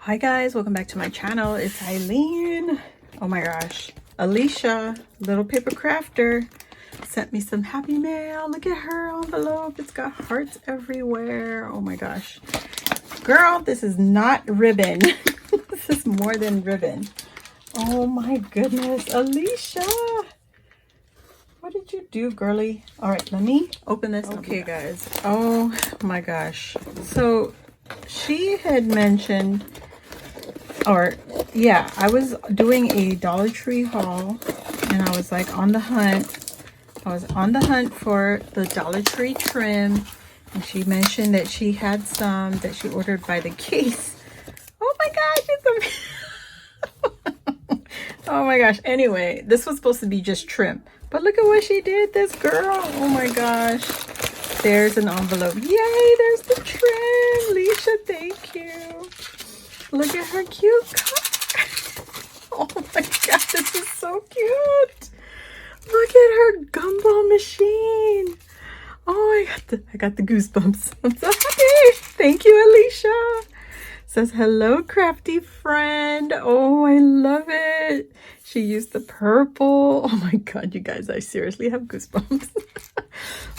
Hi guys, welcome back to my channel. It's Eileen. Oh my gosh, Alicia, little paper crafter, sent me some happy mail. Look at her envelope. It's got hearts everywhere. Oh my gosh, girl, this is not ribbon. This is more than ribbon. Oh my goodness, Alicia, what did you do, girly? All right, let me open this. Okay guys, oh my gosh, so she had mentioned, or yeah, I was doing a Dollar Tree haul and I was like on the hunt. I was on the hunt for the Dollar Tree trim, and she mentioned that she had some that she ordered by the case. Oh my gosh, it's a oh my gosh. Anyway, this was supposed to be just trim, but look at what she did, this girl. Oh my gosh, there's an envelope. Yay, there's the trim. Alicia, thank you. Look at her cute car. Oh my god, this is so cute. Look at her gumball machine. Oh, I got the goosebumps. I'm so happy. Thank you, Alicia. Says, hello, crafty friend. Oh, I love it. She used the purple. Oh my god, you guys, I seriously have goosebumps.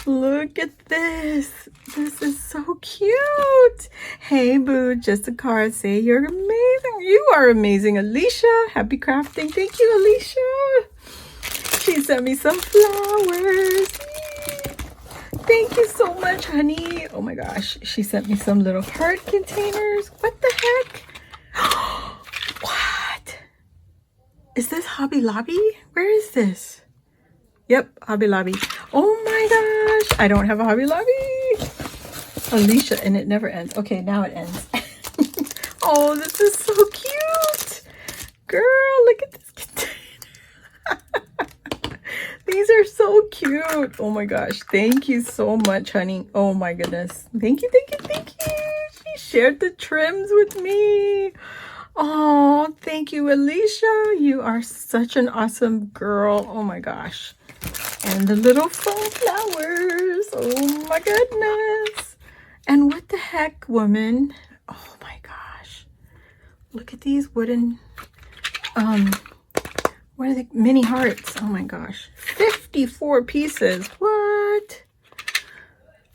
Look at this. This is so cute. Hey, boo, just a card. Say you're amazing. You are amazing, Alicia. Happy crafting. Thank you, Alicia. She sent me some flowers. Thank you so much, honey. Oh my gosh. She sent me some little heart containers. What the heck? What? Is this Hobby Lobby? Where is this? Yep, Hobby Lobby. Oh my gosh. I don't have a Hobby Lobby. Alicia, and it never ends. Okay, now it ends. Oh, this is so cute. Girl, look at this container. These are so cute. Oh my gosh. Thank you so much, honey. Oh my goodness. Thank you, thank you, thank you. She shared the trims with me. Oh, thank you, Alicia. You are such an awesome girl. Oh my gosh. And the little foam flowers. Oh my goodness. And what the heck, woman? Oh my gosh. Look at these wooden, what are they? Mini hearts. Oh my gosh. 54 pieces. What?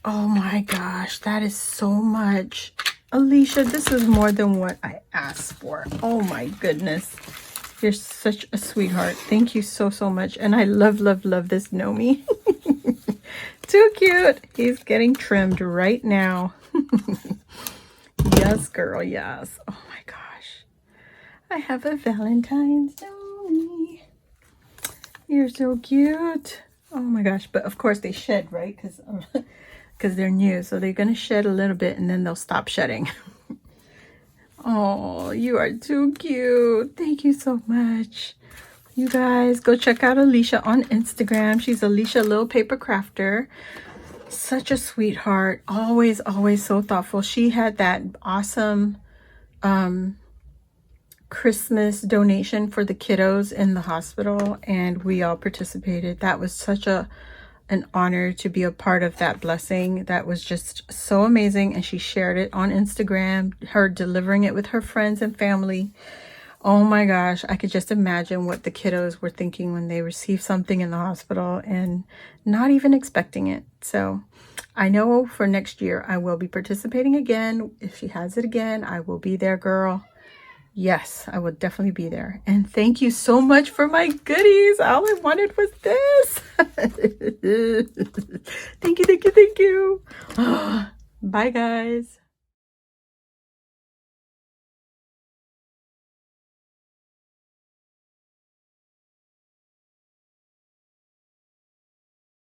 Oh my gosh. That is so much. Alicia, this is more than what I asked for. Oh my goodness. You're such a sweetheart. Thank you so, so much. And I love, love, love this Nomi. Too cute. He's getting trimmed right now. Yes, girl. Yes. Oh my gosh. I have a Valentine's Nomi. You're so cute. Oh my gosh. But of course they shed, right? Because they're new. So they're going to shed a little bit and then they'll stop shedding. Oh, you are too cute. Thank you so much. You guys, go check out Alicia on Instagram. She's Alicia Little Paper Crafter. Such a sweetheart. Always, always so thoughtful. She had that awesome Christmas donation for the kiddos in the hospital, and we all participated. That was such an honor to be a part of that blessing. That was just so amazing, and she shared it on Instagram, her delivering it with her friends and family. Oh my gosh, I could just imagine what the kiddos were thinking when they received something in the hospital and not even expecting it. So I know for next year I will be participating again. If she has it again, I will be there, girl. Yes, I will definitely be there. And thank you so much for my goodies. All I wanted was this. Thank you, thank you, thank you. Bye, guys.